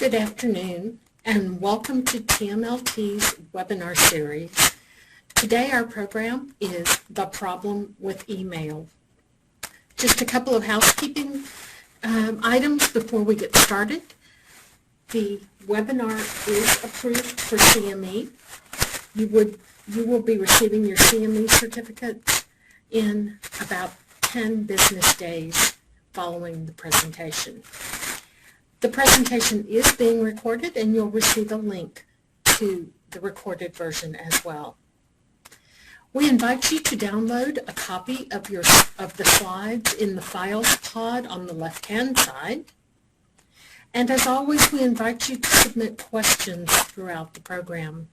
Good afternoon, and welcome to TMLT's webinar series. Today our program is The Problem with Email. Just a couple of housekeeping items before we get started. The webinar is approved for CME. You will be receiving your CME certificate in about 10 business days following the presentation. The presentation is being recorded, and you'll receive a link to the recorded version as well. We invite you to download a copy of the slides in the Files pod on the left-hand side. And as always, we invite you to submit questions throughout the program.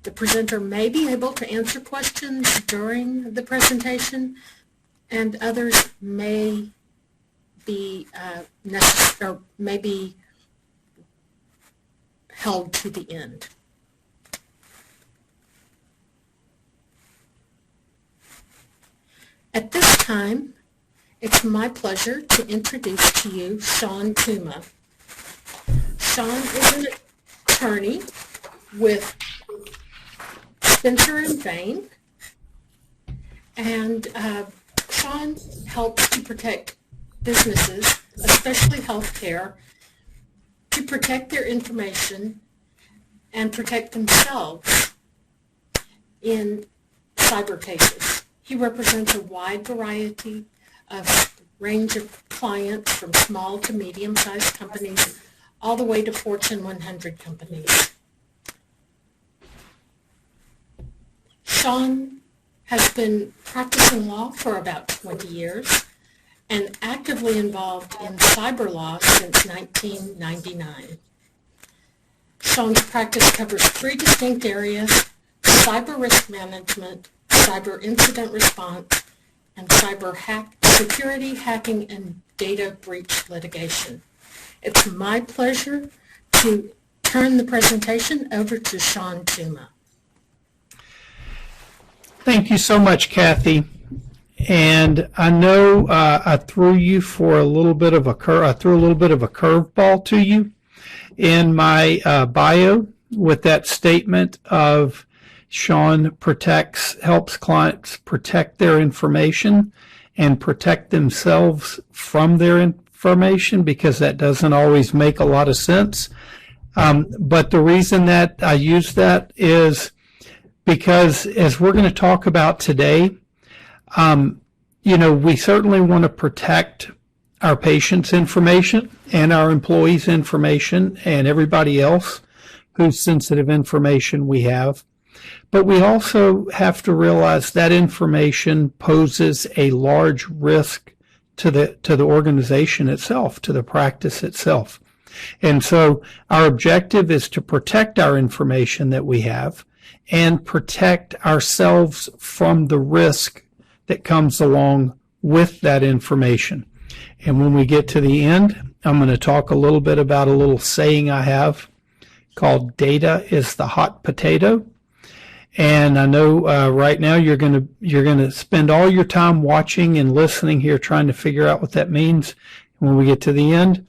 The presenter may be able to answer questions during the presentation, and others may be held to the end. At this time, it's my pleasure to introduce to you Sean Tuma. Sean is an attorney with Spencer & Vane, and Sean helps to protect businesses, especially healthcare, to protect their information and protect themselves in cyber cases. He represents a wide variety of range of clients, from small to medium-sized companies all the way to Fortune 100 companies. Sean has been practicing law for about 20 years and actively involved in cyber law since 1999. Sean's practice covers three distinct areas: cyber risk management, cyber incident response, and cyber security, hacking, and data breach litigation. It's my pleasure to turn the presentation over to Sean Tuma. Thank you so much, Kathy. And I know I threw you for a little bit of a curveball to you in my bio with that statement of Sean helps clients protect their information and protect themselves from their information, because that doesn't always make a lot of sense. But the reason that I use that is because, as we're going to talk about today, we certainly want to protect our patients' information and our employees' information and everybody else whose sensitive information we have. But we also have to realize that information poses a large risk to the organization itself, to the practice itself. And so our objective is to protect our information that we have and protect ourselves from the risk that comes along with that information. And when we get to the end, I'm going to talk a little bit about a little saying I have called "data is the hot potato." And I know right now you're going to spend all your time watching and listening here, trying to figure out what that means. When we get to the end,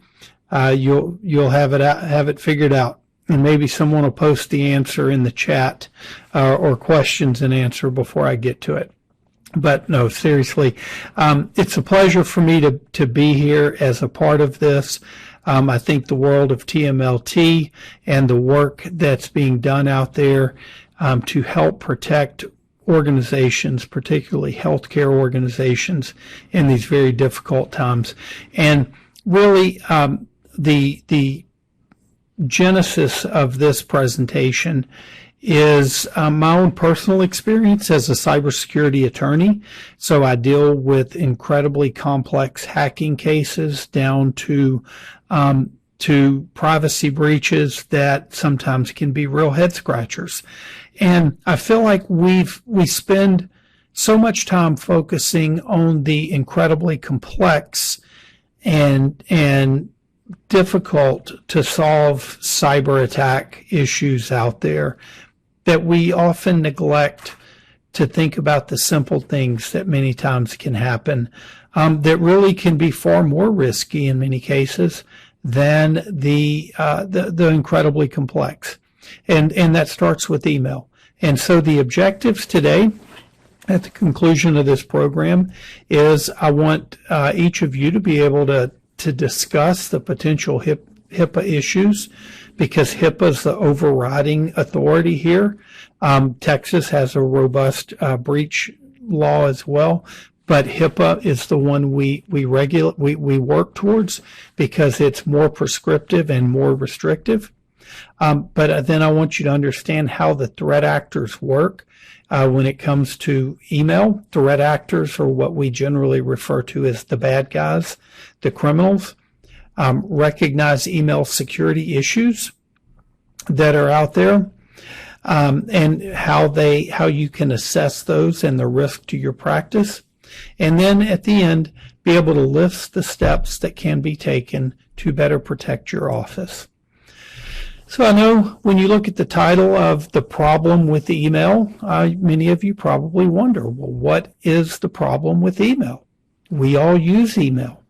you'll have it figured out. And maybe someone will post the answer in the chat or questions and answer before I get to it. But no, seriously, it's a pleasure for me to be here as a part of this. I think the world of TMLT and the work that's being done out there to help protect organizations, particularly healthcare organizations, in these very difficult times. And really, the genesis of this presentation is my own personal experience as a cybersecurity attorney. So I deal with incredibly complex hacking cases down to privacy breaches that sometimes can be real head scratchers. And I feel like we spend so much time focusing on the incredibly complex and difficult to solve cyber attack issues out there that we often neglect to think about the simple things that many times can happen that really can be far more risky in many cases than the incredibly complex. And that starts with email. And so the objectives today, at the conclusion of this program, is I want each of you to be able to discuss the potential HIPAA issues, because HIPAA is the overriding authority here. Texas has a robust breach law as well, but HIPAA is the one we work towards because it's more prescriptive and more restrictive. But then I want you to understand how the threat actors work. When it comes to email, threat actors are what we generally refer to as the bad guys, the criminals. Recognize email security issues that are out there, and how you can assess those and the risk to your practice. And then at the end, be able to list the steps that can be taken to better protect your office. So I know when you look at the title of the problem with email, many of you probably wonder, well, what is the problem with email? We all use email.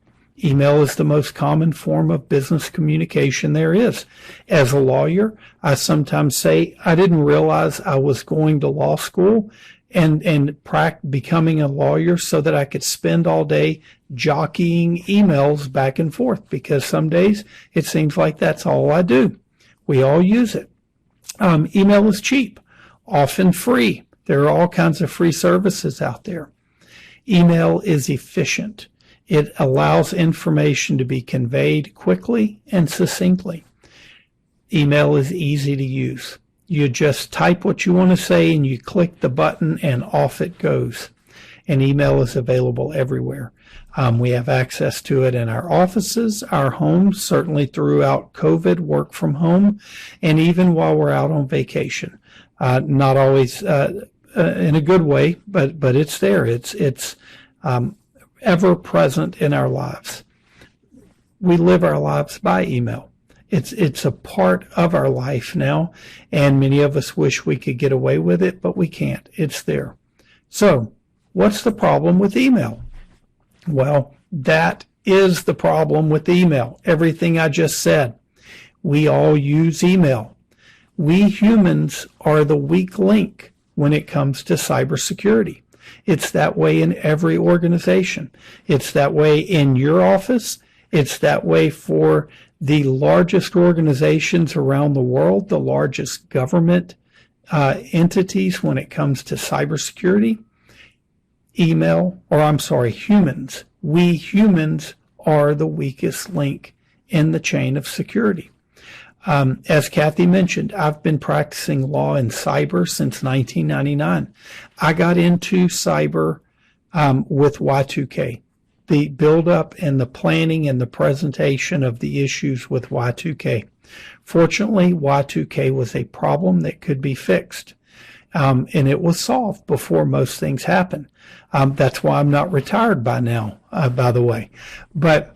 Email is the most common form of business communication there is. As a lawyer, I sometimes say, I didn't realize I was going to law school and becoming a lawyer so that I could spend all day jockeying emails back and forth, because some days it seems like that's all I do. We all use it. Email is cheap, often free. There are all kinds of free services out there. Email is efficient. It allows information to be conveyed quickly and succinctly. Email is easy to use. You just type what you want to say and you click the button and off it goes. And email is available everywhere. We have access to it in our offices, our homes, certainly throughout COVID, work from home, and even while we're out on vacation. Not always in a good way, but it's there. It's ever present in our lives. We live our lives by email. It's a part of our life now, and many of us wish we could get away with it, but we can't. It's there. So, what's the problem with email? Well, that is the problem with email. Everything I just said. We all use email. We humans are the weak link when it comes to cybersecurity. It's that way in every organization. It's that way in your office. It's that way for the largest organizations around the world, the largest government entities when it comes to cybersecurity. Humans. We humans are the weakest link in the chain of security. As Kathy mentioned, I've been practicing law in cyber since 1999. I got into cyber with Y2K, the build-up and the planning and the presentation of the issues with Y2K. Fortunately, Y2K was a problem that could be fixed. And it was solved before most things happen. That's why I'm not retired by now, by the way. But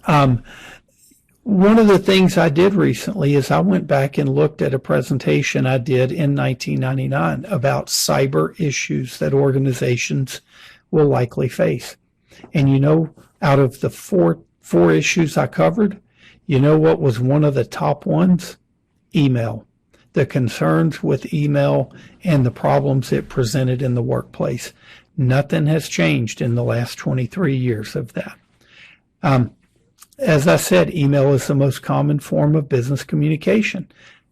one of the things I did recently is I went back and looked at a presentation I did in 1999 about cyber issues that organizations will likely face. And you know, out of the four issues I covered, you know what was one of the top ones? Email. The concerns with email and the problems it presented in the workplace. Nothing has changed in the last 23 years of that. As I said, email is the most common form of business communication.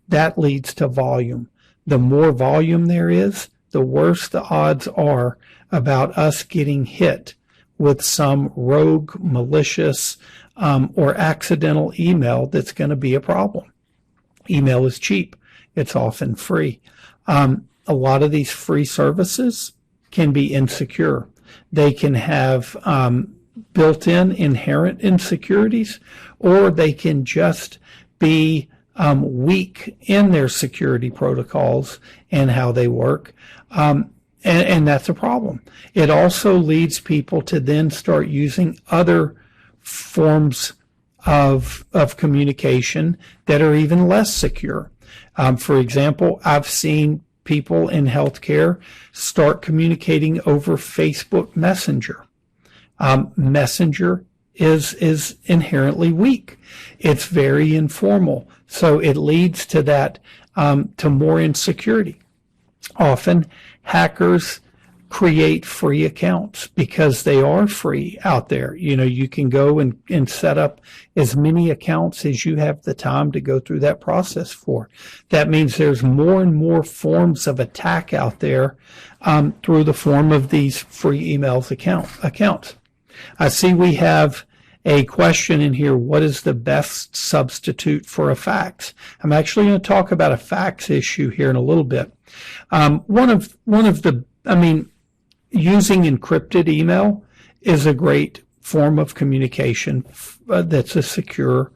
That leads to volume. The more volume there is, the worse the odds are about us getting hit with some rogue, malicious, or accidental email that's going to be a problem. Email is cheap. It's often free. A lot of these free services can be insecure. They can have built-in inherent insecurities, or they can just be weak in their security protocols and how they work. And that's a problem. It also leads people to then start using other forms of communication that are even less secure. For example, I've seen people in healthcare start communicating over Facebook Messenger. Messenger is inherently weak. It's very informal. So it leads to that, to more insecurity. Often hackers create free accounts because they are free out there. You can go and set up as many accounts as you have the time to go through that process for. That means there's more and more forms of attack out there through the form of these free emails accounts. I see we have a question in here. What is the best substitute for a fax? I'm actually going to talk about a fax issue here in a little bit. Using encrypted email is a great form of communication that's a secure,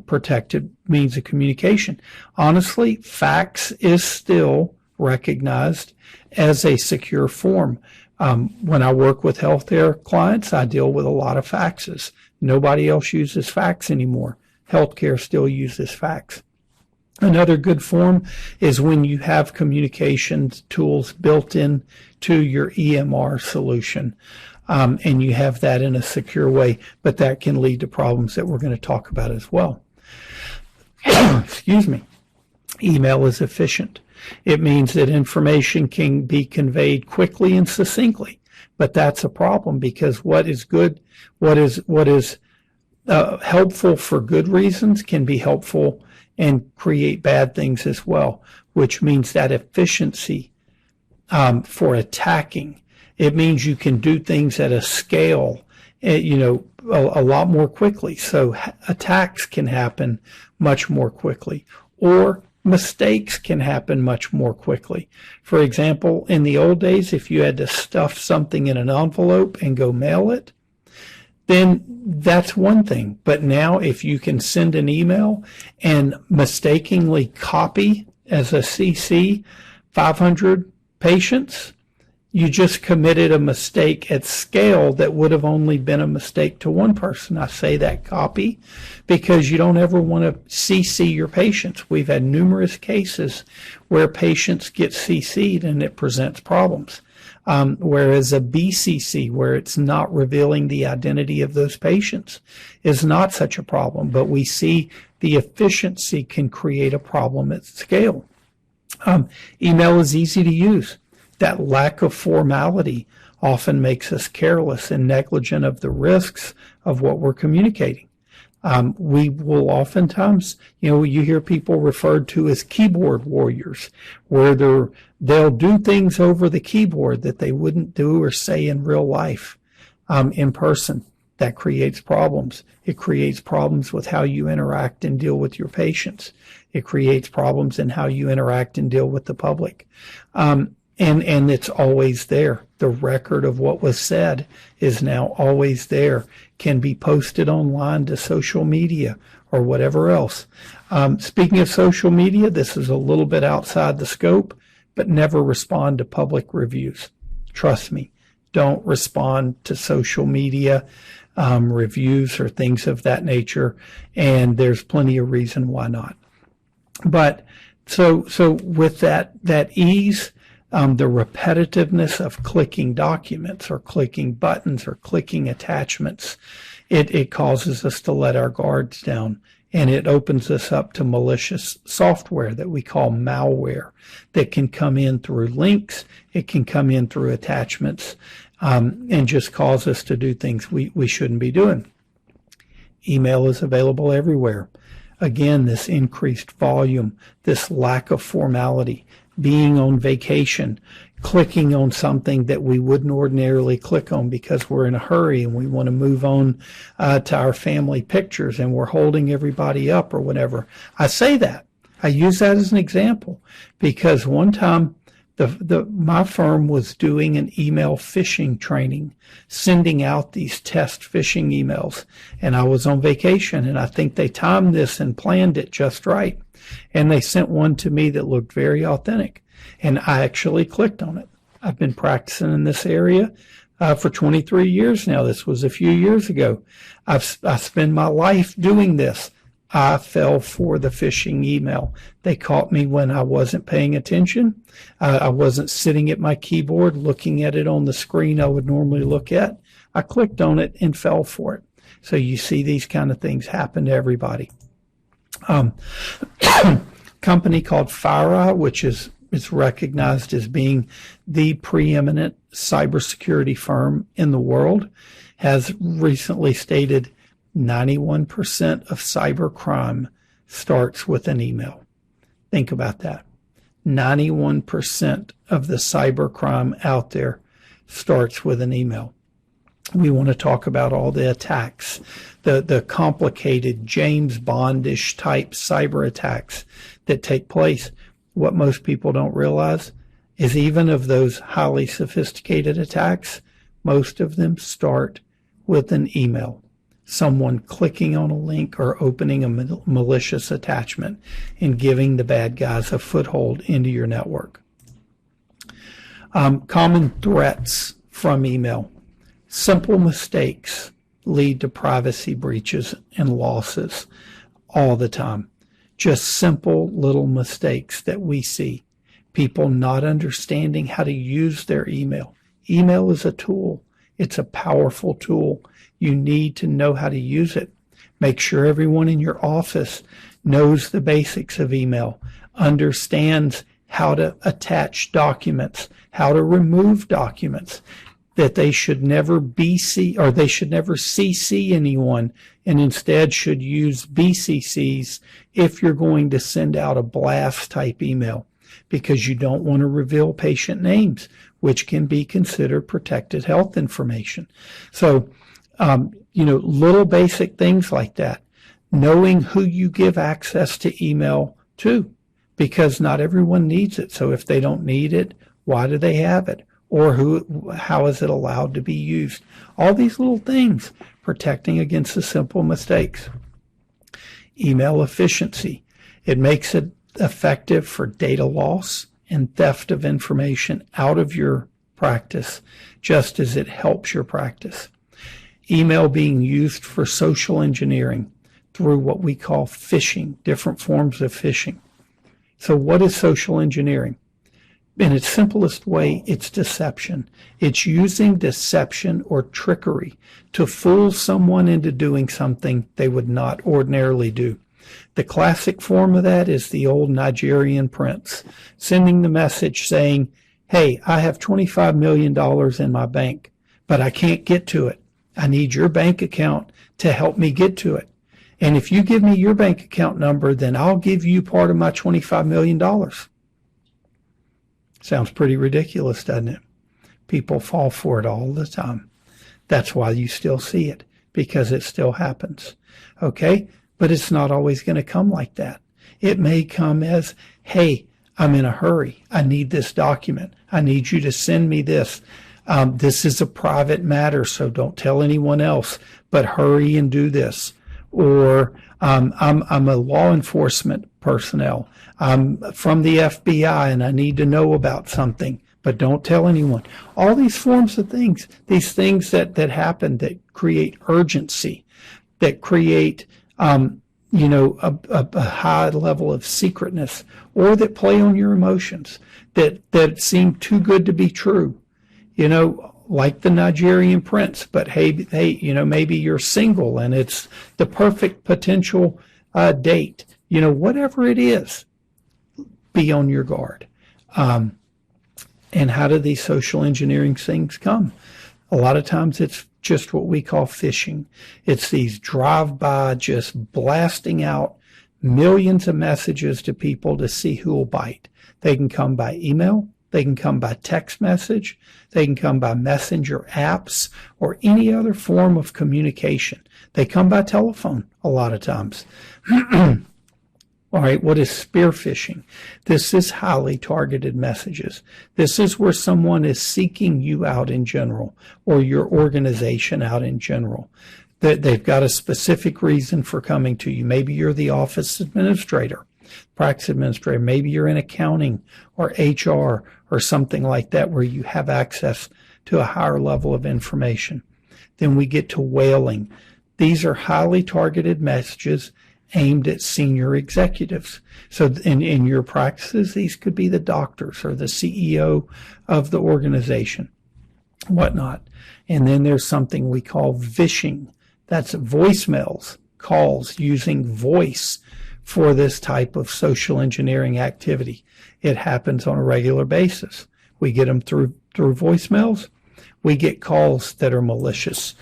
protected means of communication. Honestly, fax is still recognized as a secure form. When I work with healthcare clients, I deal with a lot of faxes. Nobody else uses fax anymore. Healthcare still uses fax. Another good form is when you have communications tools built in to your EMR solution, and you have that in a secure way, but that can lead to problems that we're going to talk about as well. Excuse me. Email is efficient. It means that information can be conveyed quickly and succinctly, but that's a problem because what is good, what is helpful for good reasons can be helpful and create bad things as well, which means that efficiency for attacking, it means you can do things at a scale, a lot more quickly. So attacks can happen much more quickly, or mistakes can happen much more quickly. For example, in the old days, if you had to stuff something in an envelope and go mail it, then that's one thing. But now if you can send an email and mistakenly copy as a CC 500 patients, you just committed a mistake at scale that would have only been a mistake to one person. I say that copy because you don't ever want to CC your patients. We've had numerous cases where patients get CC'd and it presents problems. Whereas a BCC, where it's not revealing the identity of those patients, is not such a problem. But we see the efficiency can create a problem at scale. Email is easy to use. That lack of formality often makes us careless and negligent of the risks of what we're communicating. We will oftentimes, you hear people referred to as keyboard warriors, where they'll do things over the keyboard that they wouldn't do or say in real life, in person. That creates problems. It creates problems with how you interact and deal with your patients. It creates problems in how you interact and deal with the public. And it's always there. The record of what was said is now always there, can be posted online to social media or whatever else. Speaking of social media, this is a little bit outside the scope, but never respond to public reviews. Trust me, don't respond to social media reviews or things of that nature, and there's plenty of reason why not. But so with that ease, the repetitiveness of clicking documents or clicking buttons or clicking attachments, it causes us to let our guards down, and it opens us up to malicious software that we call malware that can come in through links, it can come in through attachments, and just cause us to do things we shouldn't be doing. Email is available everywhere. Again, this increased volume, this lack of formality, being on vacation, clicking on something that we wouldn't ordinarily click on because we're in a hurry and we want to move on to our family pictures and we're holding everybody up or whatever. I say that. I use that as an example because one time my firm was doing an email phishing training, sending out these test phishing emails, and I was on vacation, and I think they timed this and planned it just right. And they sent one to me that looked very authentic, and I actually clicked on it. I've been practicing in this area for 23 years now. This was a few years ago. I spend my life doing this. I fell for the phishing email. They caught me when I wasn't paying attention. I wasn't sitting at my keyboard looking at it on the screen I would normally look at. I clicked on it and fell for it. So you see these kind of things happen to everybody. Company called FireEye, which is recognized as being the preeminent cybersecurity firm in the world, has recently stated 91% of cybercrime starts with an email. Think about that. 91% of the cybercrime out there starts with an email. We want to talk about all the attacks, the complicated James Bond-ish type cyber attacks that take place. What most people don't realize is even of those highly sophisticated attacks, most of them start with an email. Someone clicking on a link or opening a malicious attachment and giving the bad guys a foothold into your network. Common threats from email. Simple mistakes lead to privacy breaches and losses all the time. Just simple little mistakes that we see. People not understanding how to use their email. Email is a tool. It's a powerful tool. You need to know how to use it. Make sure everyone in your office knows the basics of email, understands how to attach documents, how to remove documents, that they should never CC anyone, and instead should use BCCs if you're going to send out a blast type email, because you don't want to reveal patient names, which can be considered protected health information. So, little basic things like that. Knowing who you give access to email to, because not everyone needs it. So if they don't need it, why do they have it? Or how is it allowed to be used? All these little things, protecting against the simple mistakes. Email efficiency. It makes it effective for data loss and theft of information out of your practice, just as it helps your practice. Email being used for social engineering through what we call phishing, different forms of phishing. So what is social engineering? In its simplest way, it's deception. It's using deception or trickery to fool someone into doing something they would not ordinarily do. The classic form of that is the old Nigerian prince sending the message saying, hey, I have $25 million in my bank, but I can't get to it. I need your bank account to help me get to it. And if you give me your bank account number, then I'll give you part of my $25 million. Sounds pretty ridiculous, doesn't it? People fall for it all the time. That's why you still see it, because it still happens. Okay? But it's not always going to come like that. It may come as, hey, I'm in a hurry. I need this document. I need you to send me this. This is a private matter, so don't tell anyone else, but hurry and do this. Or I'm a law enforcement personnel. I'm from the FBI and I need to know about something, but don't tell anyone. All these forms of things, these things that happen that create urgency, that create a high level of secretness, or that play on your emotions, that seem too good to be true. Like the Nigerian prince, but hey, maybe you're single and it's the perfect potential date. Whatever it is, be on your guard. And how do these social engineering things come? A lot of times it's just what we call phishing. It's these drive-by, just blasting out millions of messages to people to see who will bite. They can come by email. They can come by text message. They can come by messenger apps or any other form of communication. They come by telephone a lot of times. All right, what is spear phishing? This is highly targeted messages. This is where someone is seeking you out in general, or your organization out in general. They've got a specific reason for coming to you. Maybe you're the office administrator, practice administrator. Maybe you're in accounting or HR or something like that, where you have access to a higher level of information. Then we get to whaling. These are highly targeted messages aimed at senior executives. So in your practices, these could be the doctors or the CEO of the organization, whatnot. And then there's something we call vishing. That's voicemails, calls using voice for this type of social engineering activity. It happens on a regular basis. We get them through voicemails. We get calls that are malicious.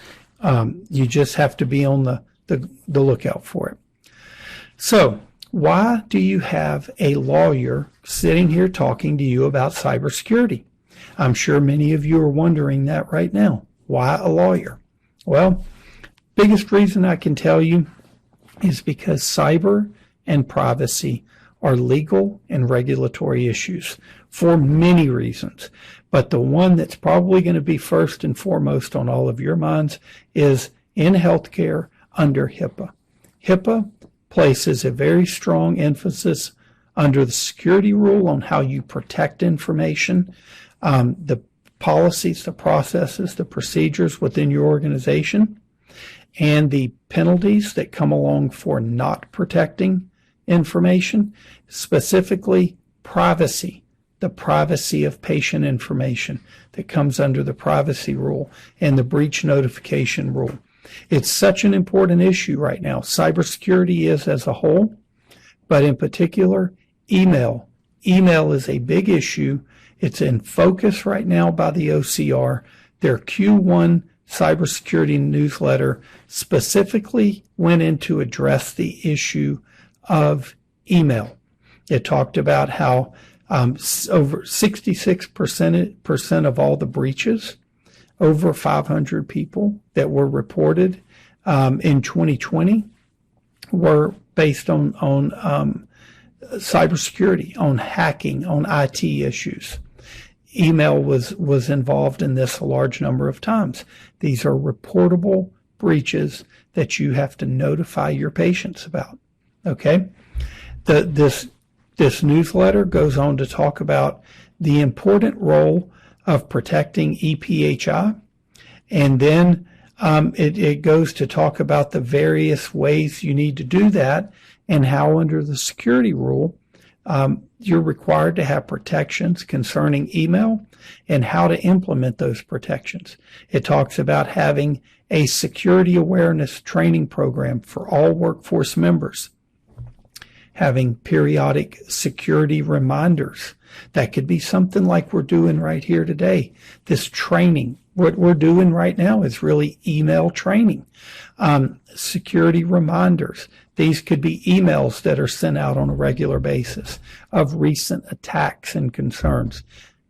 You just have to be on the lookout for it. So why do you have a lawyer sitting here talking to you about cybersecurity? I'm sure many of you are wondering that right now. Why a lawyer? Well, biggest reason I can tell you is because cyber and privacy are legal and regulatory issues for many reasons. But the one that's probably going to be first and foremost on all of your minds is in healthcare under HIPAA. HIPAA places a very strong emphasis under the security rule on how you protect information, the policies, the processes, the procedures within your organization, and the penalties that come along for not protecting information, specifically privacy, the privacy of patient information that comes under the privacy rule and the breach notification rule. It's such an important issue right now. Cybersecurity is as a whole, but in particular, email. Email is a big issue. It's in focus right now by the OCR. Their Q1 cybersecurity newsletter specifically went in to address the issue of email. It talked about how over 66% of all the breaches, over 500 people that were reported in 2020 were based on cybersecurity, on hacking, on IT issues. Email was involved in this a large number of times. These are reportable breaches that you have to notify your patients about. Okay? This newsletter goes on to talk about the important role of protecting EPHI, and then it goes to talk about the various ways you need to do that and how under the security rule you're required to have protections concerning email and how to implement those protections. It talks about having a security awareness training program for all workforce members, having periodic security reminders. That could be something like we're doing right here today. This training, what we're doing right now is really email training. Security reminders. These could be emails that are sent out on a regular basis of recent attacks and concerns.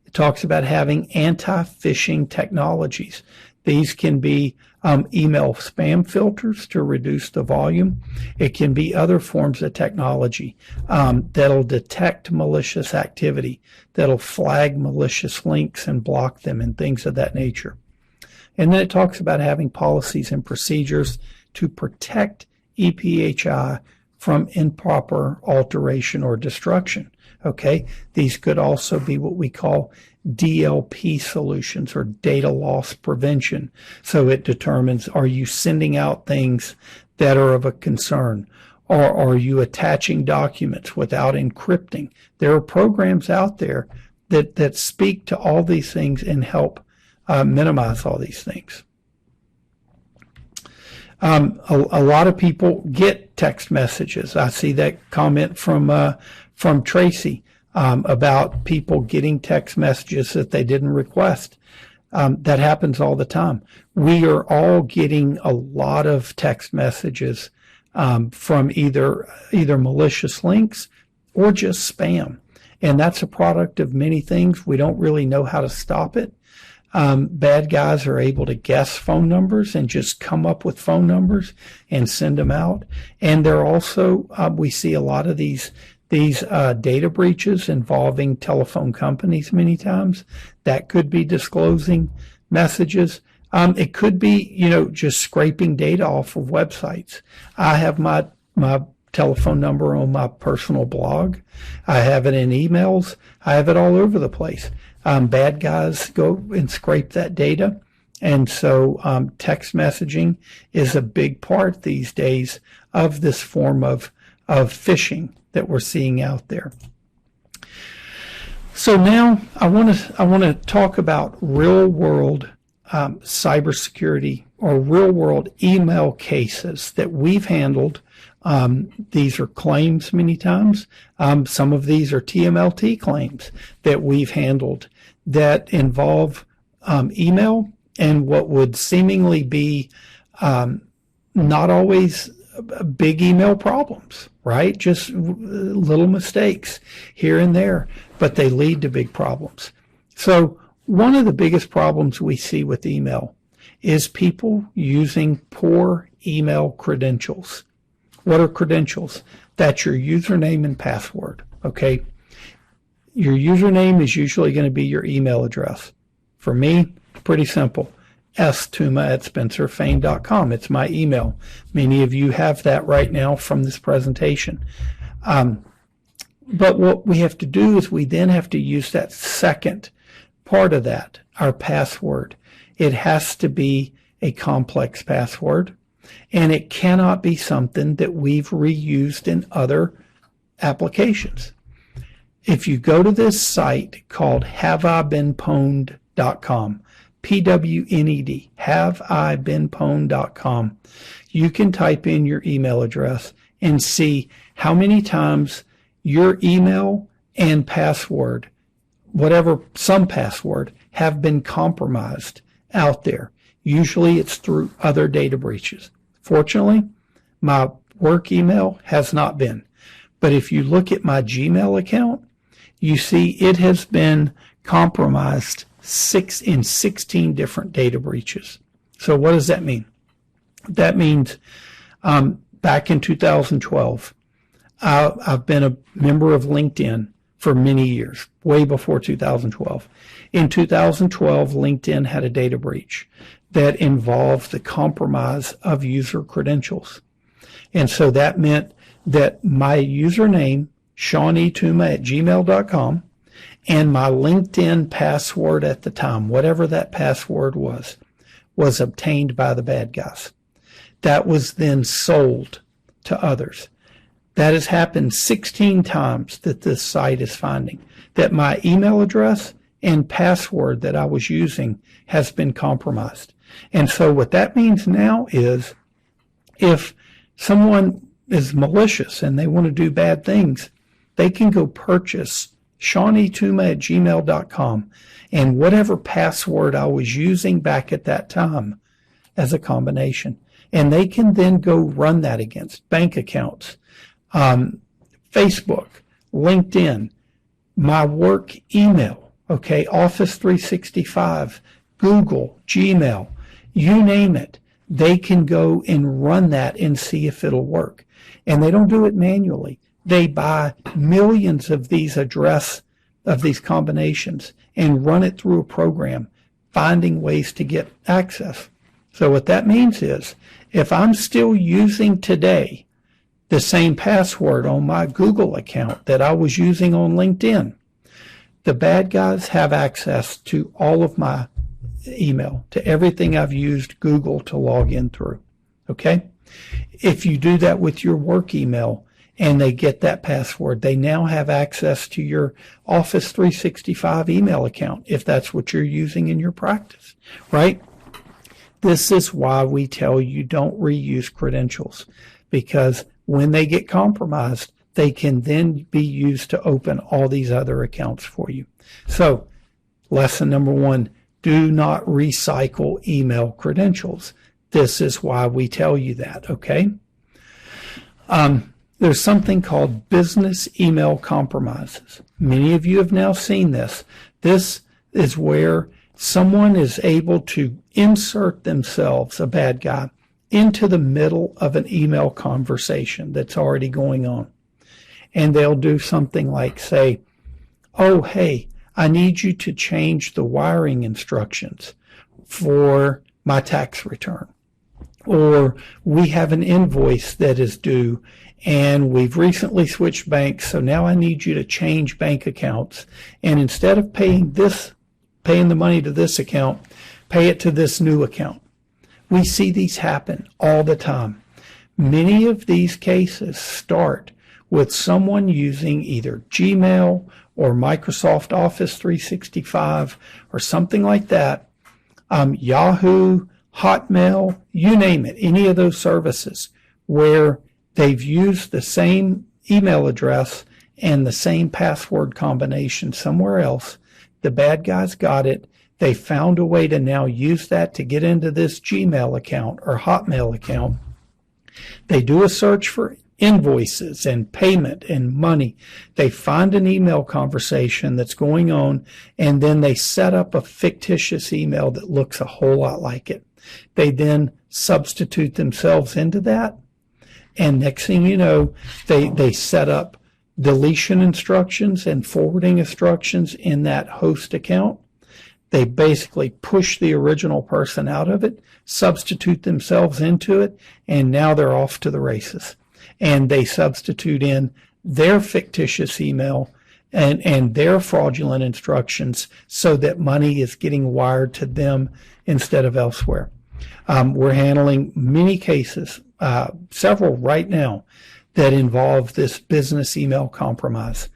It talks about having anti-phishing technologies. These can be email spam filters to reduce the volume. It can be other forms of technology that'll detect malicious activity, that'll flag malicious links and block them and things of that nature. And then it talks about having policies and procedures to protect EPHI from improper alteration or destruction. Okay, these could also be what we call DLP solutions, or data loss prevention. So it determines, are you sending out things that are of a concern, or are you attaching documents without encrypting? There are programs out there that speak to all these things and help minimize all these things. A lot of people get text messages. I see that comment from Tracy about people getting text messages that they didn't request. That happens all the time. We are all getting a lot of text messages from either malicious links or just spam. And that's a product of many things. We don't really know how to stop it. Bad guys are able to guess phone numbers and just come up with phone numbers and send them out. And they're also, we see a lot of these data breaches involving telephone companies many times. That could be disclosing messages. It could be, just scraping data off of websites. I have my telephone number on my personal blog. I have it in emails. I have it all over the place. Bad guys go and scrape that data. And so text messaging is a big part these days of this form of phishing that we're seeing out there. So now I want to talk about real world cybersecurity are real-world email cases that we've handled. These are claims many times. Some of these are TMLT claims that we've handled that involve email and what would seemingly be not always big email problems, right? Just little mistakes here and there, but they lead to big problems. So one of the biggest problems we see with email is people using poor email credentials. What are credentials? That's your username and password, okay? Your username is usually going to be your email address. For me, pretty simple. stuma@spencerfane.com. It's my email. Many of you have that right now from this presentation. But what we have to do is we then have to use that second part of that, our password. It has to be a complex password, and it cannot be something that we've reused in other applications. If you go to this site called haveibeenpwned.com, PWNED, haveibeenpwned.com, you can type in your email address and see how many times your email and password, whatever, some password, have been compromised out there. Usually it's through other data breaches. Fortunately, my work email has not been. But if you look at my Gmail account, you see it has been compromised in 16 different data breaches. So what does that mean? That means back in 2012, I've been a member of LinkedIn for many years, way before 2012. In 2012, LinkedIn had a data breach that involved the compromise of user credentials. And so that meant that my username, SeanETuma@gmail.com, and my LinkedIn password at the time, whatever that password was obtained by the bad guys. That was then sold to others. That has happened 16 times that this site is finding that my email address and password that I was using has been compromised. And so what that means now is if someone is malicious and they want to do bad things, they can go purchase SeanETuma@gmail.com and whatever password I was using back at that time as a combination. And they can then go run that against bank accounts, Facebook, LinkedIn, my work email, okay, Office 365, Google, Gmail, you name it. They can go and run that and see if it'll work. And they don't do it manually. They buy millions of these combinations and run it through a program, finding ways to get access. So what that means is if I'm still using today the same password on my Google account that I was using on LinkedIn, the bad guys have access to all of my email, to everything I've used Google to log in through. Okay? If you do that with your work email and they get that password, they now have access to your Office 365 email account if that's what you're using in your practice, right? This is why we tell you don't reuse credentials, because when they get compromised, they can then be used to open all these other accounts for you. So, lesson number 1, do not recycle email credentials. This is why we tell you that, okay? There's something called business email compromises. Many of you have now seen this. This is where someone is able to insert themselves, a bad guy, into the middle of an email conversation that's already going on. And they'll do something like say, oh, hey, I need you to change the wiring instructions for my tax return. Or we have an invoice that is due and we've recently switched banks, so now I need you to change bank accounts. And instead of paying the money to this account, pay it to this new account. We see these happen all the time. Many of these cases start with someone using either Gmail or Microsoft Office 365 or something like that, Yahoo, Hotmail, you name it, any of those services where they've used the same email address and the same password combination somewhere else. The bad guys got it. They found a way to now use that to get into this Gmail account or Hotmail account. They do a search for invoices and payment and money. They find an email conversation that's going on, and then they set up a fictitious email that looks a whole lot like it. They then substitute themselves into that, and next thing you know, they set up deletion instructions and forwarding instructions in that host account. They basically push the original person out of it, substitute themselves into it, and now they're off to the races. And they substitute in their fictitious email and their fraudulent instructions so that money is getting wired to them instead of elsewhere. We're handling many cases, several right now, that involve this business email compromise.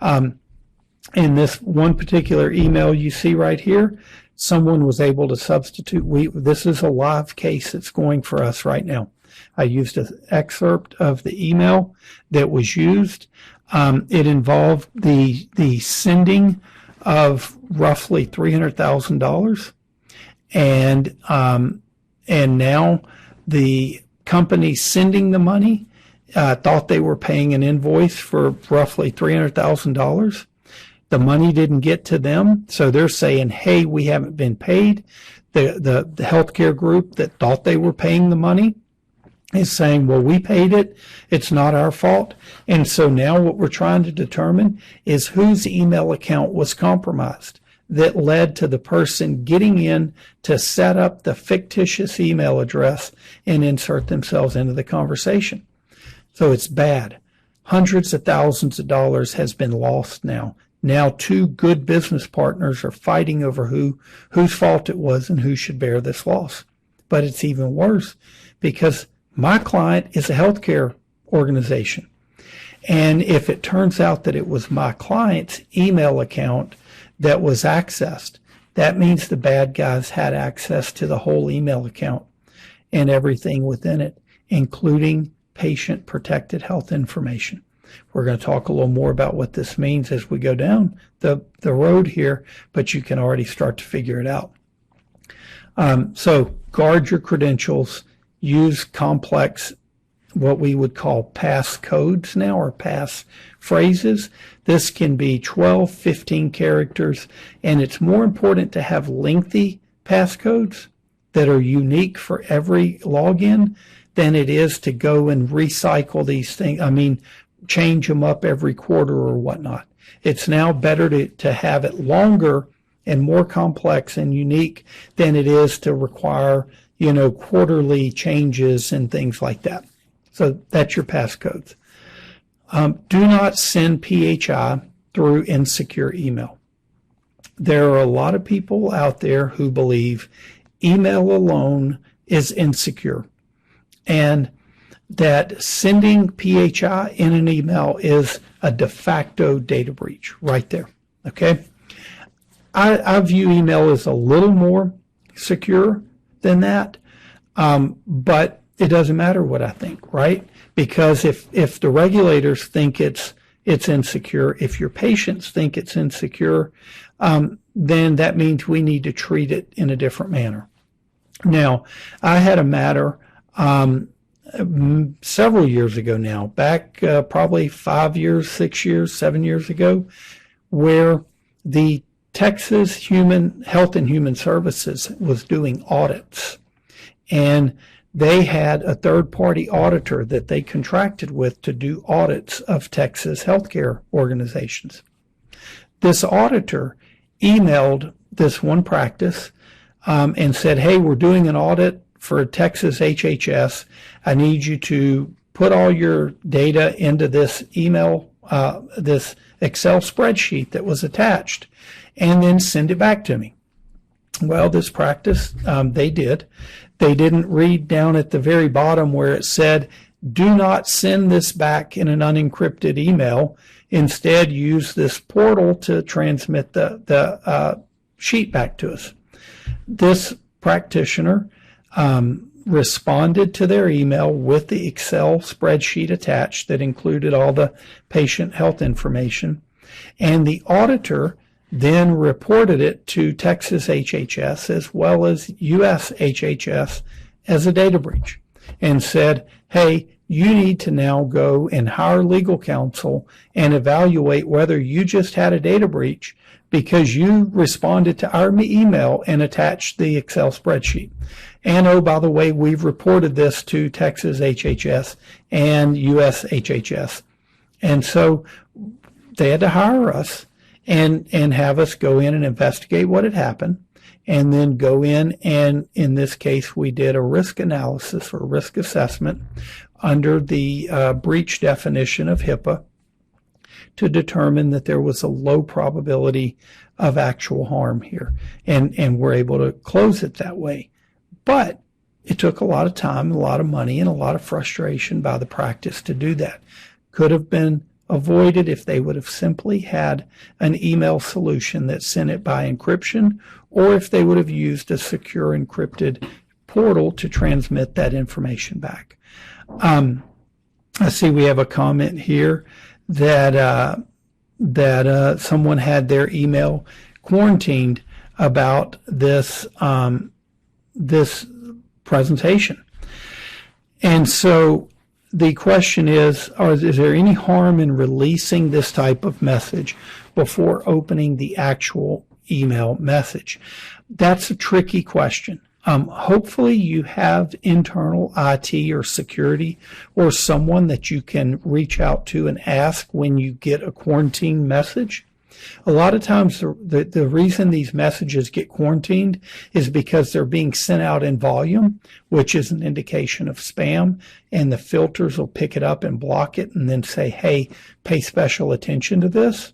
In this one particular email you see right here, someone was able to substitute. This is a live case that's going for us right now. I used an excerpt of the email that was used. It involved the sending of roughly $300,000, and now the company sending the money thought they were paying an invoice for roughly $300,000. The money didn't get to them, so they're saying, hey, we haven't been paid. The healthcare group that thought they were paying the money is saying, well, we paid it. It's not our fault. And so now what we're trying to determine is whose email account was compromised that led to the person getting in to set up the fictitious email address and insert themselves into the conversation. So it's bad. Hundreds of thousands of dollars has been lost now. Now two good business partners are fighting over whose fault it was and who should bear this loss. But it's even worse because my client is a healthcare organization. And if it turns out that it was my client's email account that was accessed, that means the bad guys had access to the whole email account and everything within it, including patient protected health information. We're going to talk a little more about what this means as we go down the road here, but you can already start to figure it out. So guard your credentials, use complex, what we would call pass codes now, or pass phrases. This can be 12, 15 characters, and it's more important to have lengthy passcodes that are unique for every login than it is to go and recycle these things. Change them up every quarter or whatnot. It's now better to have it longer and more complex and unique than it is to require, quarterly changes and things like that. So that's your passcodes. Do not send PHI through insecure email. There are a lot of people out there who believe email alone is insecure, and that sending PHI in an email is a de facto data breach right there, okay? I view email as a little more secure than that, but it doesn't matter what I think, right? Because if the regulators think it's insecure, if your patients think it's insecure, then that means we need to treat it in a different manner. Now, I had a matter several years ago now, back probably 5 years, 6 years, 7 years ago, where the Texas Health and Human Services was doing audits, and they had a third-party auditor that they contracted with to do audits of Texas healthcare organizations. This auditor emailed this one practice and said, hey, we're doing an audit for Texas HHS. I need you to put all your data into this email, this Excel spreadsheet that was attached, and then send it back to me. Well, this practice, they did. They didn't read down at the very bottom where it said, do not send this back in an unencrypted email. Instead, use this portal to transmit the sheet back to us. This practitioner responded to their email with the Excel spreadsheet attached that included all the patient health information. And the auditor then reported it to Texas HHS as well as US HHS as a data breach and said, hey, you need to now go and hire legal counsel and evaluate whether you just had a data breach because you responded to our email and attached the Excel spreadsheet. And oh, by the way, we've reported this to Texas HHS and US HHS. And so they had to hire us and have us go in and investigate what had happened, and then go in and, in this case, we did a risk analysis or risk assessment under the breach definition of HIPAA to determine that there was a low probability of actual harm here, and we're able to close it that way. But it took a lot of time, a lot of money, and a lot of frustration by the practice to do that. Could have been avoided if they would have simply had an email solution that sent it by encryption, or if they would have used a secure encrypted portal to transmit that information back. I see we have a comment here that someone had their email quarantined about this this presentation. And so the question is there any harm in releasing this type of message before opening the actual email message? That's a tricky question. Hopefully you have internal IT or security or someone that you can reach out to and ask when you get a quarantine message. A lot of times the reason these messages get quarantined is because they're being sent out in volume, which is an indication of spam, and the filters will pick it up and block it and then say, hey, pay special attention to this.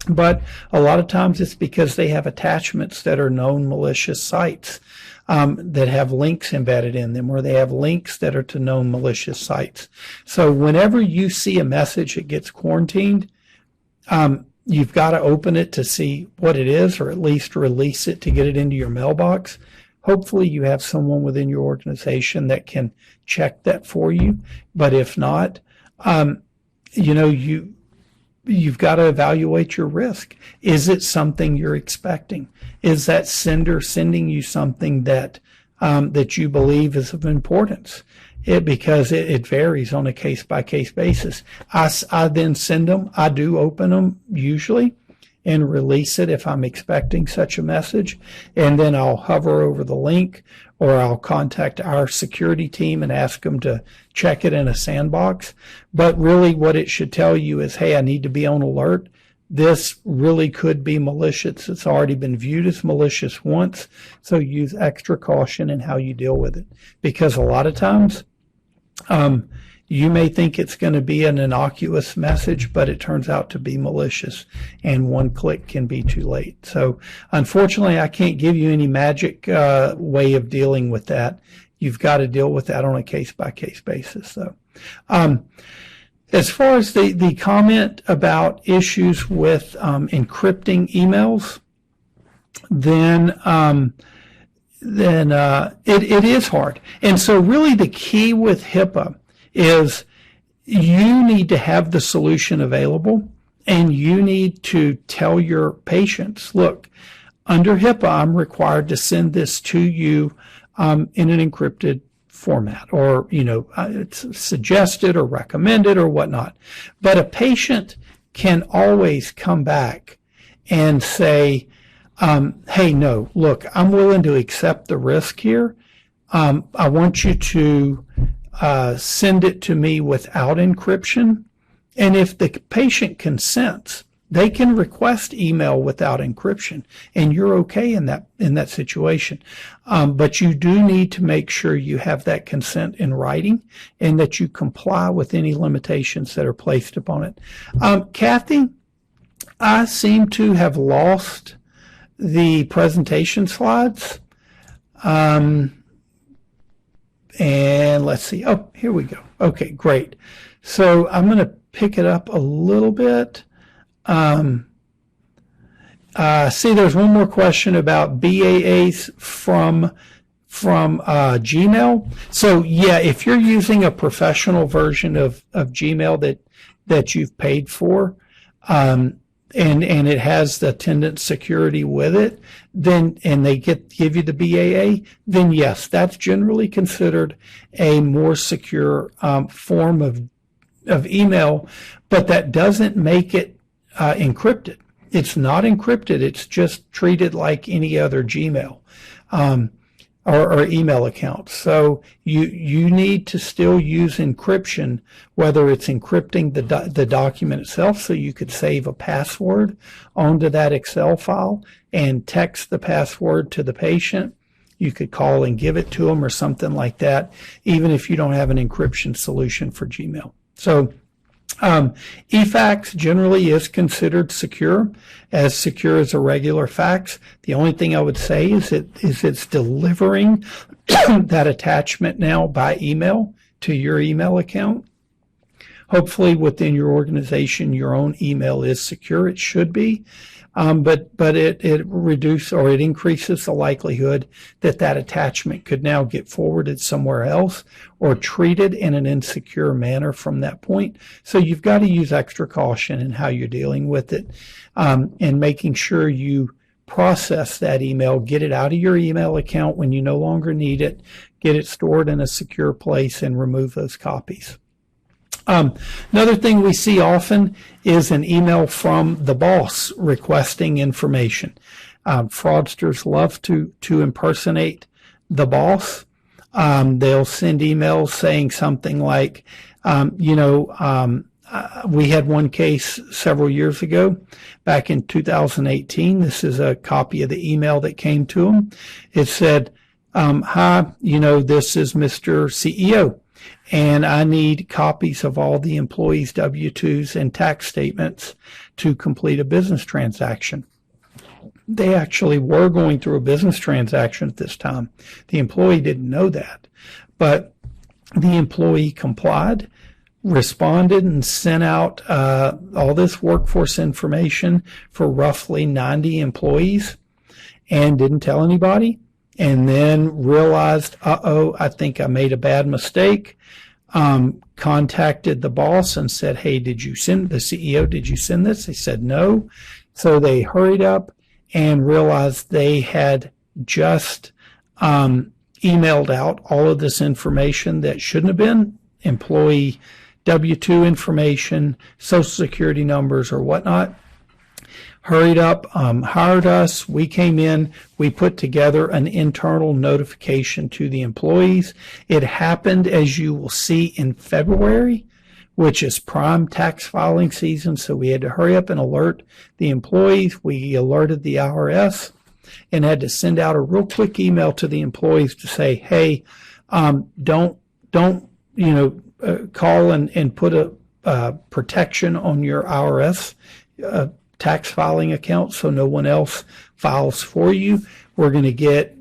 But a lot of times it's because they have attachments that are known malicious sites that have links embedded in them, or they have links that are to known malicious sites. So whenever you see a message that gets quarantined, you've got to open it to see what it is, or at least release it to get it into your mailbox. Hopefully you have someone within your organization that can check that for you. But if not, you've got to evaluate your risk. Is it something you're expecting? Is that sender sending you something that you believe is of importance? Because it varies on a case-by-case basis. I then send them. I do open them usually and release it if I'm expecting such a message. And then I'll hover over the link, or I'll contact our security team and ask them to check it in a sandbox. But really what it should tell you is, hey, I need to be on alert. This really could be malicious. It's already been viewed as malicious once, so use extra caution in how you deal with it. Because a lot of times, you may think it's going to be an innocuous message, but it turns out to be malicious, and one click can be too late. So unfortunately, I can't give you any magic way of dealing with that. You've got to deal with that on a case-by-case basis, though. As far as the comment about issues with encrypting emails, then it is hard. And so really the key with HIPAA is you need to have the solution available, and you need to tell your patients, look, under HIPAA, I'm required to send this to you in an encrypted format, or, it's suggested or recommended or whatnot. But a patient can always come back and say, hey, no, look, I'm willing to accept the risk here. I want you to send it to me without encryption. And if the patient consents, they can request email without encryption, and you're okay in that situation. But you do need to make sure you have that consent in writing and that you comply with any limitations that are placed upon it. Kathy, I seem to have lost the presentation slides. And let's see. Oh, here we go. Okay, great. So I'm going to pick it up a little bit. See, there's one more question about BAAs from from Gmail. So yeah, if you're using a professional version of Gmail that you've paid for, and it has the attendant security with it, then and they give you the BAA, then yes, that's generally considered a more secure form of email, but that doesn't make it encrypted. It's not encrypted. It's just treated like any other Gmail or email account. So you need to still use encryption, whether it's encrypting the document itself, so you could save a password onto that Excel file and text the password to the patient. You could call and give it to them or something like that, even if you don't have an encryption solution for Gmail. So eFax generally is considered secure as a regular fax. The only thing I would say is it's delivering that attachment now by email to your email account. Hopefully within your organization, your own email is secure. It should be. But it reduces or it increases the likelihood that attachment could now get forwarded somewhere else or treated in an insecure manner from that point. So you've got to use extra caution in how you're dealing with it, and making sure you process that email, get it out of your email account when you no longer need it, get it stored in a secure place, and remove those copies. Another thing we see often is an email from the boss requesting information. Fraudsters love to impersonate the boss. They'll send emails saying something like, we had one case several years ago, back in 2018. This is a copy of the email that came to him. It said, hi, this is Mr. CEO. And I need copies of all the employees' W-2s and tax statements to complete a business transaction. They actually were going through a business transaction at this time. The employee didn't know that, but the employee complied, responded, and sent out all this workforce information for roughly 90 employees and didn't tell anybody. And then realized, I think I made a bad mistake. Contacted the boss and said, hey, did you send this? They said no. So they hurried up and realized they had just emailed out all of this information that shouldn't have been, employee W-2 information, social security numbers or whatnot. Hurried up, hired us. We came in. We put together an internal notification to the employees. It happened, as you will see, in February, which is prime tax filing season. So we had to hurry up and alert the employees. We alerted the IRS and had to send out a real quick email to the employees to say, hey, don't call and put a protection on your IRS tax filing account so no one else files for you. We're going to get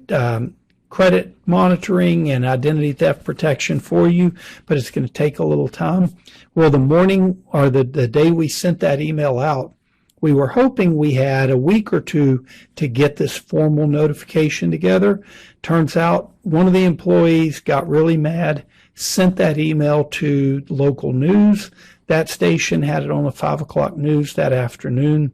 credit monitoring and identity theft protection for you, but it's going to take a little time. Well, the morning or the day we sent that email out, we were hoping we had a week or two to get this formal notification together. Turns out one of the employees got really mad, sent that email to local news. That station had it on the 5 o'clock news that afternoon,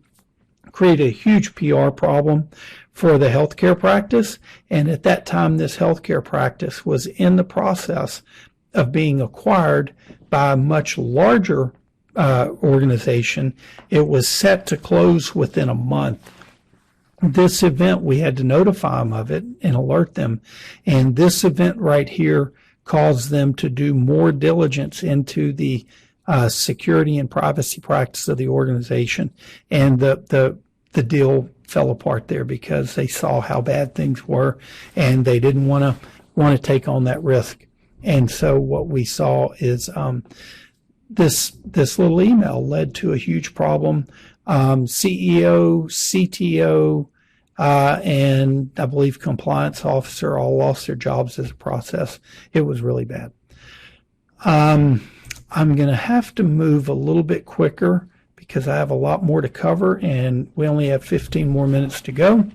created a huge PR problem for the healthcare practice. And at that time, this healthcare practice was in the process of being acquired by a much larger organization. It was set to close within a month. This event, we had to notify them of it and alert them. And this event right here caused them to do more diligence into the security and privacy practice of the organization, and the deal fell apart there because they saw how bad things were, and they didn't want to take on that risk. And so what we saw is this little email led to a huge problem. CEO, CTO, and I believe compliance officer all lost their jobs as a process. It was really bad. I'm going to have to move a little bit quicker because I have a lot more to cover and we only have 15 more minutes to go.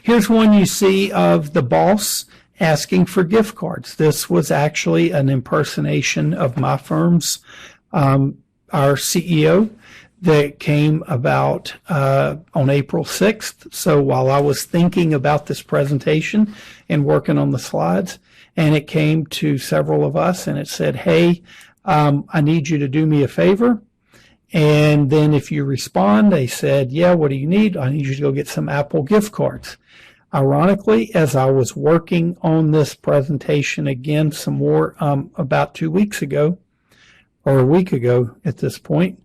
Here's one you see of the boss asking for gift cards. This was actually an impersonation of my firm's, our CEO, that came about on April 6th. So while I was thinking about this presentation and working on the slides, and it came to several of us and it said, hey, I need you to do me a favor. And then if you respond, they said, yeah, what do you need? I need you to go get some Apple gift cards. Ironically, as I was working on this presentation again some more about 2 weeks ago, or a week ago at this point,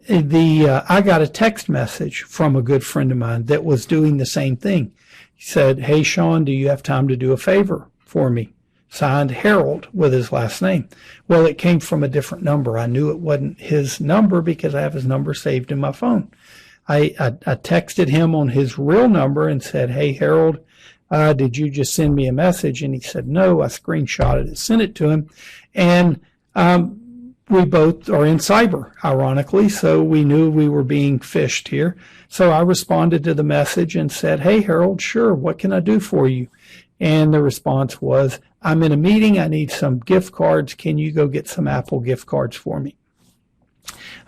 I got a text message from a good friend of mine that was doing the same thing. He said, hey, Sean, do you have time to do a favor for me? Signed Harold with his last name. Well, it came from a different number. I knew it wasn't his number because I have his number saved in my phone. I texted him on his real number and said, hey, Harold, did you just send me a message? And he said, no, I screenshotted it, sent it to him. And we both are in cyber, ironically, so we knew we were being phished here. So I responded to the message and said, hey, Harold, sure, what can I do for you? And the response was, I'm in a meeting, I need some gift cards. Can you go get some Apple gift cards for me?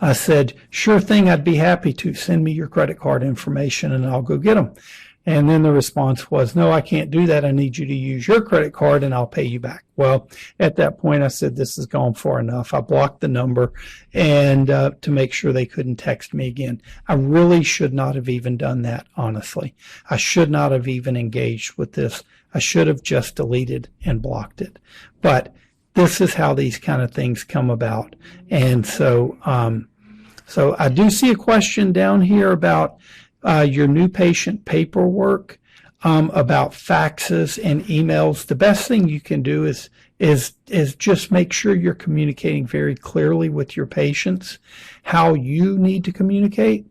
I said, sure thing, I'd be happy to. Send me your credit card information and I'll go get them. And then the response was, no, I can't do that. I need you to use your credit card and I'll pay you back. Well, at that point, I said, this has gone far enough. I blocked the number and to make sure they couldn't text me again. I really should not have even done that, honestly. I should not have even engaged with this. I should have just deleted and blocked it. But this is how these kind of things come about. And so, so I do see a question down here about your new patient paperwork, about faxes and emails. The best thing you can do is just make sure you're communicating very clearly with your patients how you need to communicate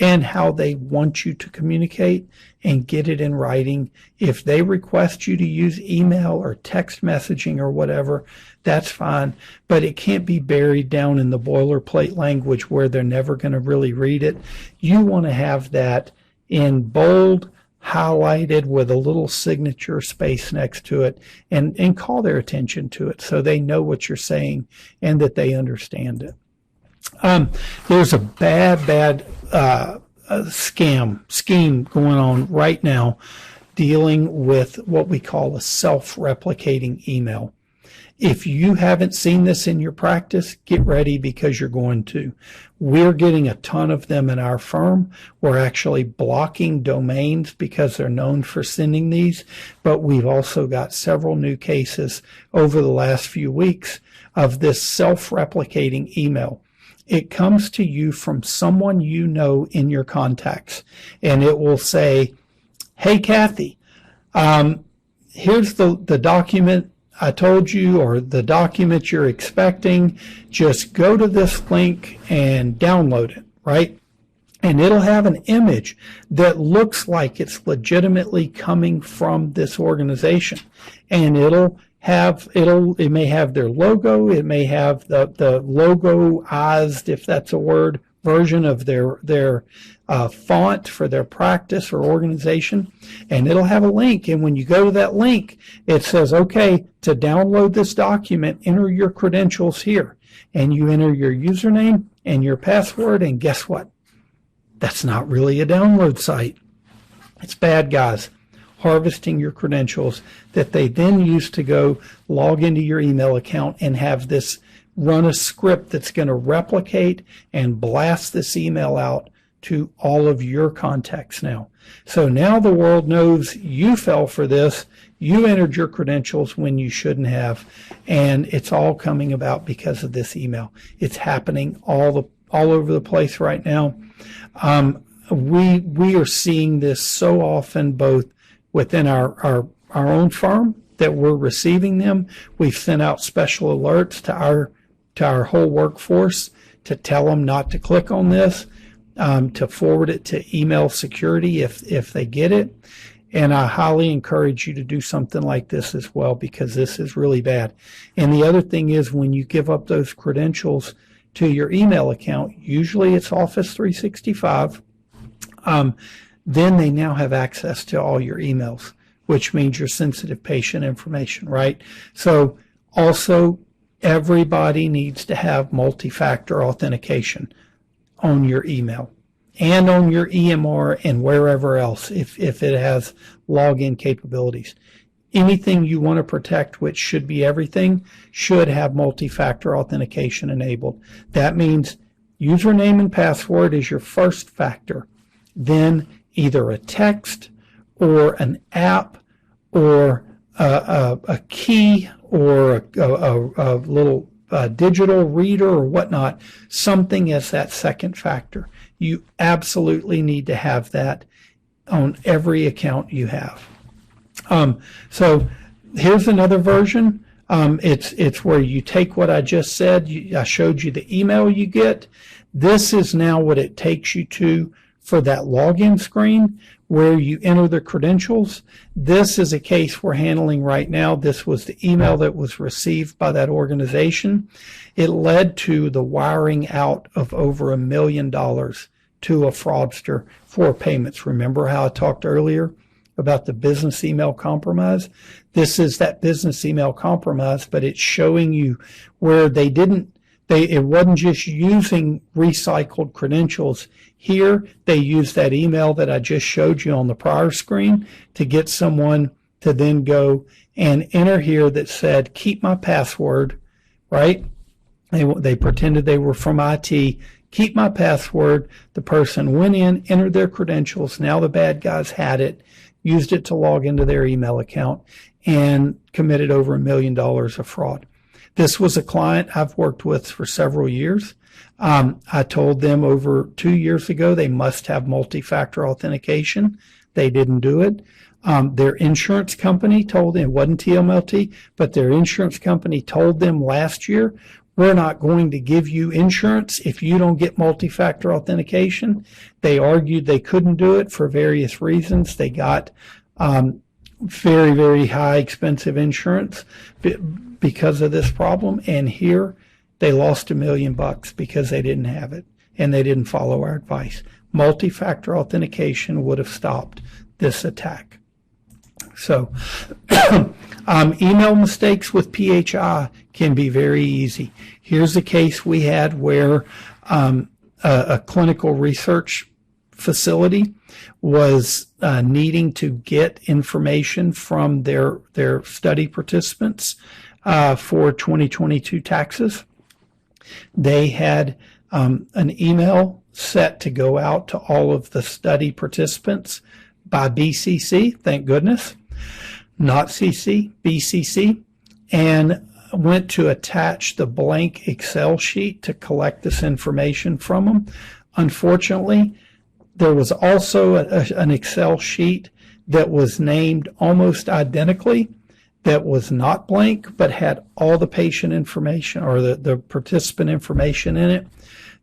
and how they want you to communicate, and get it in writing. If they request you to use email or text messaging or whatever, that's fine, but it can't be buried down in the boilerplate language where they're never going to really read it. You want to have that in bold, highlighted with a little signature space next to it, and call their attention to it so they know what you're saying and that they understand it. There's a bad scheme going on right now dealing with what we call a self-replicating email. If you haven't seen this in your practice, get ready because you're going to. We're getting a ton of them in our firm. We're actually blocking domains because they're known for sending these, but we've also got several new cases over the last few weeks of this self-replicating email. It comes to you from someone you know in your contacts, and it will say, hey, Kathy, here's the document I told you, or the document you're expecting. Just go to this link and download it, right? And it'll have an image that looks like it's legitimately coming from this organization, and it may have their logo, it may have the logoized, if that's a word, version of their font for their practice or organization, and it'll have a link. And when you go to that link, it says, okay, to download this document, enter your credentials here, and you enter your username and your password, and guess what? That's not really a download site. It's bad guys harvesting your credentials that they then use to go log into your email account and have this run a script that's going to replicate and blast this email out to all of your contacts now. So now the world knows you fell for this. You entered your credentials when you shouldn't have, and it's all coming about because of this email. It's happening all over the place right now. We are seeing this so often, both within our own firm, that we're receiving them. We've sent out special alerts to our whole workforce to tell them not to click on this, to forward it to email security if they get it. And I highly encourage you to do something like this as well, because this is really bad. And the other thing is, when you give up those credentials to your email account, usually it's Office 365, then they now have access to all your emails. which means your sensitive patient information, right? So also, everybody needs to have multi-factor authentication on your email and on your EMR and wherever else if it has login capabilities. Anything you want to protect, which should be everything, should have multi-factor authentication enabled. That means username and password is your first factor. Then either a text or an app or a key or a little digital reader or whatnot, something as that second factor. You absolutely need to have that on every account you have. So here's another version. It's where you take what I just said. I showed you the email you get. This is now what it takes you to for that login screen where you enter the credentials. This is a case we're handling right now. This was the email that was received by that organization. It led to the wiring out of over $1 million to a fraudster for payments. Remember how I talked earlier about the business email compromise? This is that business email compromise, but it's showing you where it wasn't just using recycled credentials. Here, they used that email that I just showed you on the prior screen to get someone to then go and enter here that said, keep my password, right? They pretended they were from IT, keep my password. The person went in, entered their credentials. Now the bad guys had it, used it to log into their email account, and committed over $1 million of fraud. This was a client I've worked with for several years. I told them over 2 years ago they must have multi-factor authentication. They didn't do it. Their insurance company told them, it wasn't TMLT, but their insurance company told them last year, we're not going to give you insurance if you don't get multi-factor authentication. They argued they couldn't do it for various reasons. They got very, very high expensive insurance because of this problem. And here they lost $1 million because they didn't have it and they didn't follow our advice. Multi-factor authentication would have stopped this attack. So email mistakes with PHI can be very easy. Here's a case we had where a clinical research facility was needing to get information from their study participants for 2022 taxes. They had an email set to go out to all of the study participants by BCC, thank goodness, not CC, BCC, and went to attach the blank Excel sheet to collect this information from them. Unfortunately, there was also an Excel sheet that was named almost identically that was not blank but had all the patient information or the participant information in it.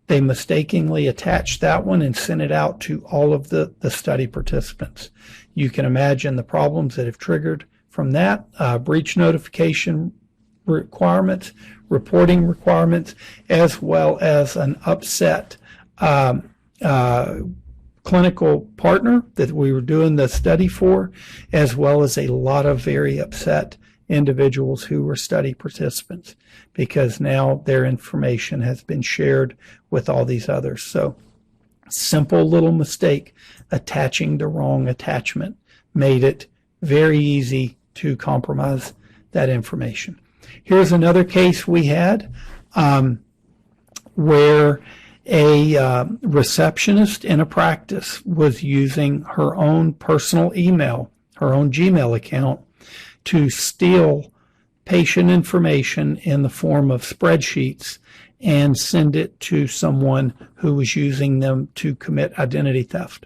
They mistakenly attached that one and sent it out to all of the study participants. You can imagine the problems that have triggered from that, breach notification requirements, reporting requirements, as well as an upset clinical partner that we were doing the study for, as well as a lot of very upset individuals who were study participants because now their information has been shared with all these others. So simple little mistake, attaching the wrong attachment, made it very easy to compromise that information. Here's another case we had where a receptionist in a practice was using her own personal email, her own Gmail account, to steal patient information in the form of spreadsheets and send it to someone who was using them to commit identity theft.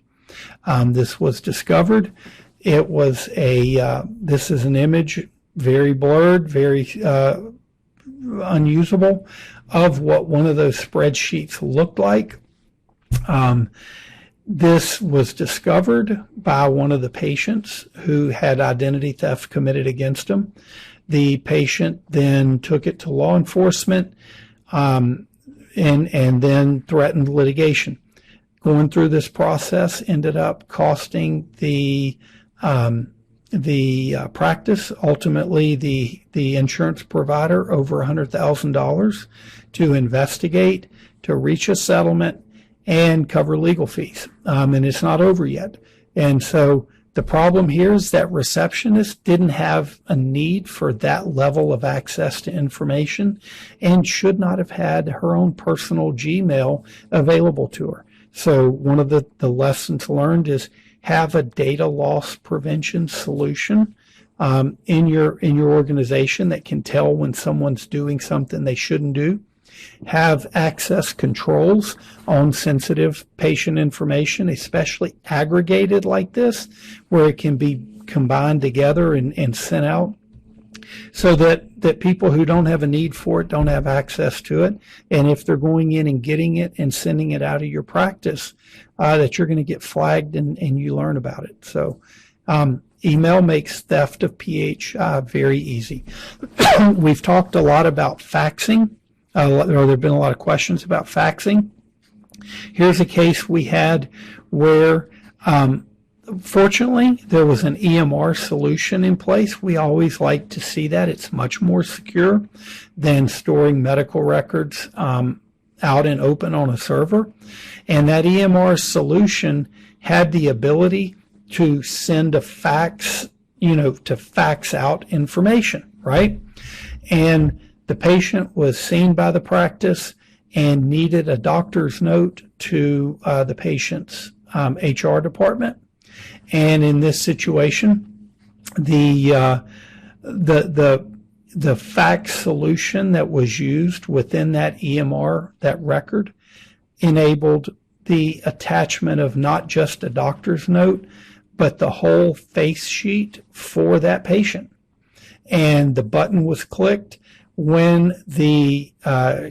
This was discovered. It was this is an image, very blurred, very unusable, of what one of those spreadsheets looked like. This was discovered by one of the patients who had identity theft committed against him. The patient then took it to law enforcement and then threatened litigation. Going through this process ended up costing the practice, ultimately the insurance provider, over $100,000 to investigate, to reach a settlement, and cover legal fees. And it's not over yet. And so the problem here is that receptionist didn't have a need for that level of access to information and should not have had her own personal Gmail available to her. So one of the lessons learned is have a data loss prevention solution in your organization that can tell when someone's doing something they shouldn't do. Have access controls on sensitive patient information, especially aggregated like this, where it can be combined together and sent out, so that people who don't have a need for it don't have access to it. And if they're going in and getting it and sending it out of your practice, that you're going to get flagged and you learn about it. So email makes theft of PH very easy. We've talked a lot about faxing. There have been a lot of questions about faxing. Here's a case we had where, fortunately, there was an EMR solution in place. We always like to see that. It's much more secure than storing medical records out and open on a server. And that EMR solution had the ability to send a fax, to fax out information, right? And the patient was seen by the practice and needed a doctor's note to the patient's HR department. And in this situation, the fax solution that was used within that EMR, that record, enabled the attachment of not just a doctor's note, but the whole face sheet for that patient. And the button was clicked. When the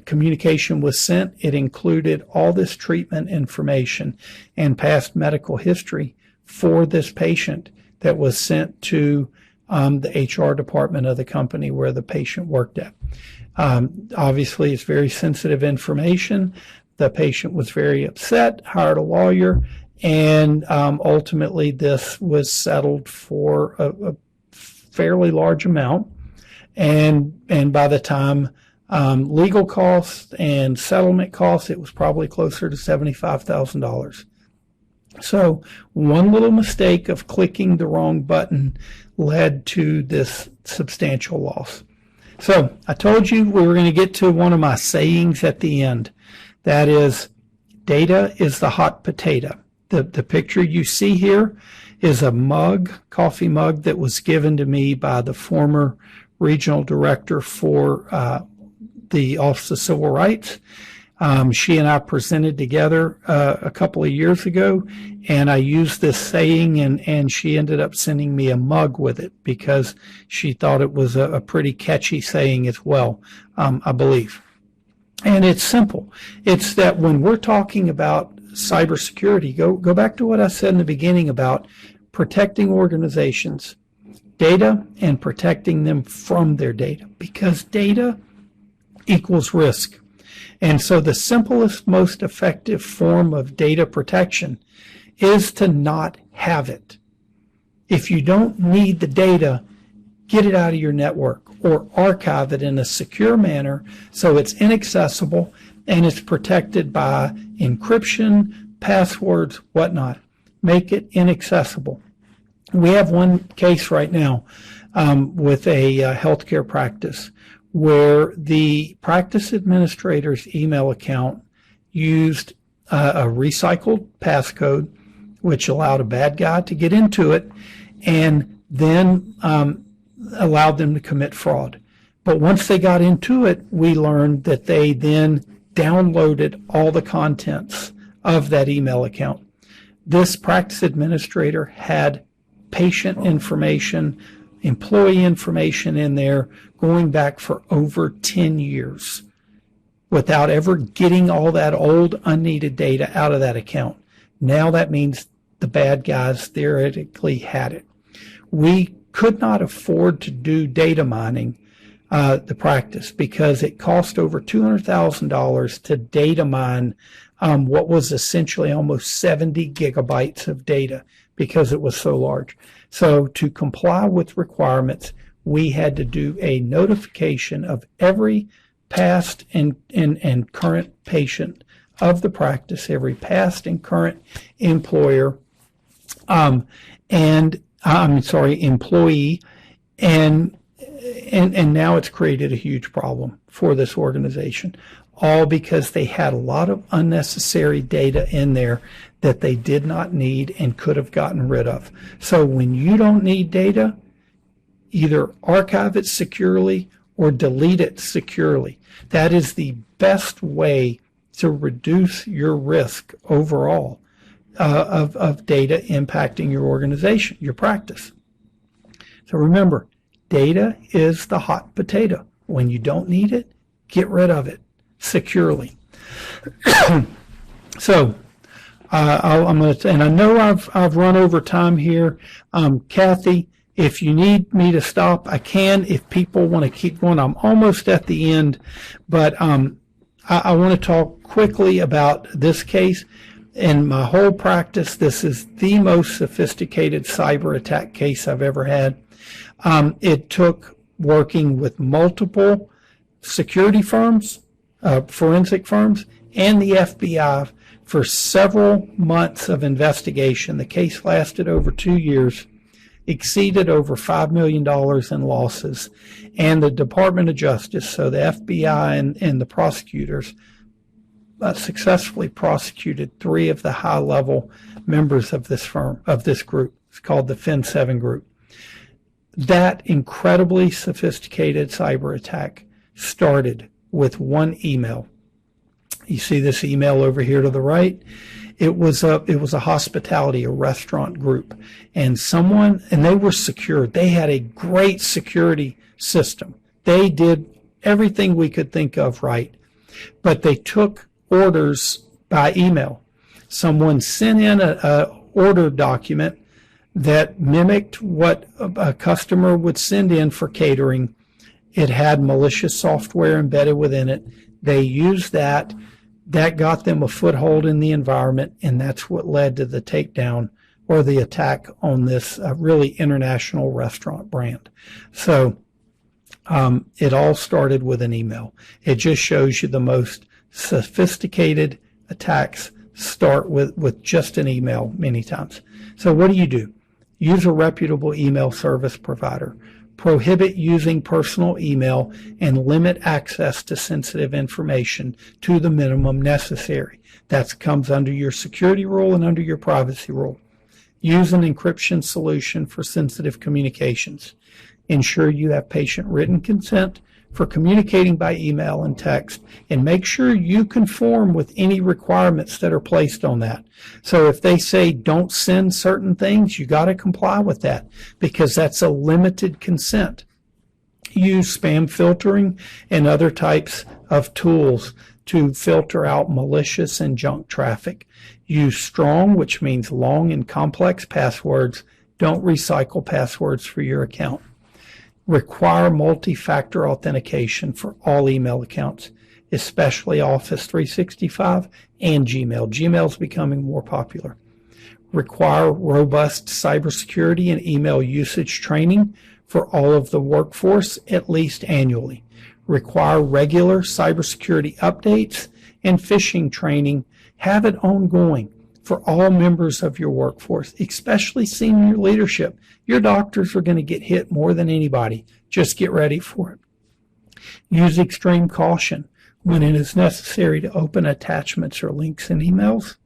communication was sent, it included all this treatment information and past medical history for this patient that was sent to the HR department of the company where the patient worked at. Obviously, it's very sensitive information. The patient was very upset, hired a lawyer, and ultimately this was settled for a fairly large amount. And by the time legal costs and settlement costs, it was probably closer to $75,000. So one little mistake of clicking the wrong button led to this substantial loss. So I told you we were going to get to one of my sayings at the end. That is, data is the hot potato. The picture you see here is a mug, coffee mug, that was given to me by the former regional director for the Office of Civil Rights. She and I presented together a couple of years ago, and I used this saying, and she ended up sending me a mug with it because she thought it was a pretty catchy saying as well, I believe. And it's simple. It's that when we're talking about cybersecurity, go back to what I said in the beginning about protecting organizations, data, and protecting them from their data, because data equals risk. And so the simplest, most effective form of data protection is to not have it. If you don't need the data, get it out of your network or archive it in a secure manner so it's inaccessible and it's protected by encryption, passwords, whatnot. Make it inaccessible. We have one case right now with a healthcare practice where the practice administrator's email account used a recycled passcode, which allowed a bad guy to get into it and then allowed them to commit fraud. But once they got into it, we learned that they then downloaded all the contents of that email account. This practice administrator had patient information, employee information in there going back for over 10 years without ever getting all that old unneeded data out of that account. Now that means the bad guys theoretically had it. We could not afford to do data mining, the practice, because it cost over $200,000 to data mine what was essentially almost 70 gigabytes of data because it was so large. So to comply with requirements, we had to do a notification of every past and current patient of the practice, every past and current employer, employee, and now it's created a huge problem for this organization, all because they had a lot of unnecessary data in there that they did not need and could have gotten rid of. So when you don't need data, either archive it securely or delete it securely. That is the best way to reduce your risk overall of data impacting your organization, your practice. So remember, data is the hot potato. When you don't need it, get rid of it securely. So I'm going to, and I know I've run over time here. Kathy, if you need me to stop, I can. If people want to keep going, I'm almost at the end, but I want to talk quickly about this case. In my whole practice, this is the most sophisticated cyber attack case I've ever had. It took working with multiple security firms, forensic firms, and the FBI for several months of investigation. The case lasted over 2 years, exceeded over $5 million in losses, and the Department of Justice, so the FBI and the prosecutors, successfully prosecuted 3 of the high-level members of this firm, of this group. It's called the Fin 7 group. That incredibly sophisticated cyber attack started with one email. You see this email over here to the right? It was a hospitality, a restaurant group, and they were secure. They had a great security system. They did everything we could think of right, but they took orders by email. Someone sent in a order document that mimicked what a customer would send in for catering. It had malicious software embedded within it. They used that. That got them a foothold in the environment, and that's what led to the takedown or the attack on this really international restaurant brand. So it all started with an email. It just shows you the most sophisticated attacks start with just an email many times. So what do? Use a reputable email service provider. Prohibit using personal email and limit access to sensitive information to the minimum necessary. That comes under your security rule and under your privacy rule. Use an encryption solution for sensitive communications. Ensure you have patient written consent for communicating by email and text, and make sure you conform with any requirements that are placed on that. So if they say don't send certain things, you got to comply with that, because that's a limited consent. Use spam filtering and other types of tools to filter out malicious and junk traffic. Use strong, which means long and complex passwords. Don't recycle passwords for your account. Require multi-factor authentication for all email accounts, especially Office 365 and Gmail. Gmail is becoming more popular. Require robust cybersecurity and email usage training for all of the workforce, at least annually. Require regular cybersecurity updates and phishing training. Have it ongoing for all members of your workforce, especially senior leadership. Your doctors are going to get hit more than anybody. Just get ready for it. Use extreme caution when it is necessary to open attachments or links in emails.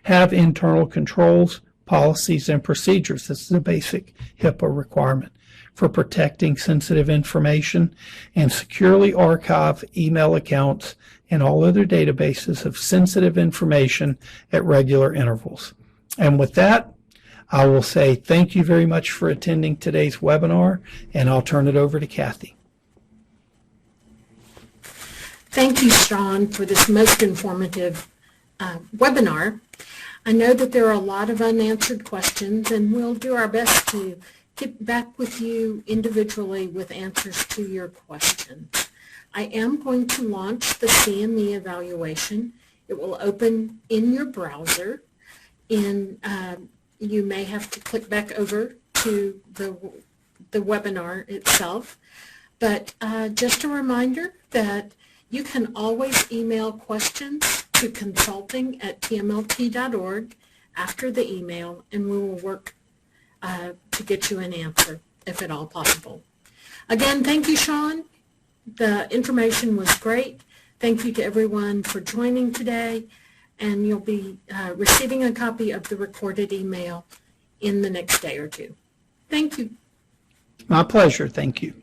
Have internal controls, policies, and procedures. This is a basic HIPAA requirement for protecting sensitive information, and securely archive email accounts and all other databases of sensitive information at regular intervals. And with that, I will say thank you very much for attending today's webinar, and I'll turn it over to Kathy. Thank you, Sean, for this most informative webinar. I know that there are a lot of unanswered questions, and we'll do our best to get back with you individually with answers to your questions. I am going to launch the CME evaluation. It will open in your browser. you may have to click back over to the webinar itself. But just a reminder that you can always email questions to consulting@tmlt.org after the email, and we will work to get you an answer if at all possible. Again, thank you, Sean. The information was great. Thank you to everyone for joining today, and you'll be receiving a copy of the recorded email in the next day or two. Thank you. My pleasure. Thank you.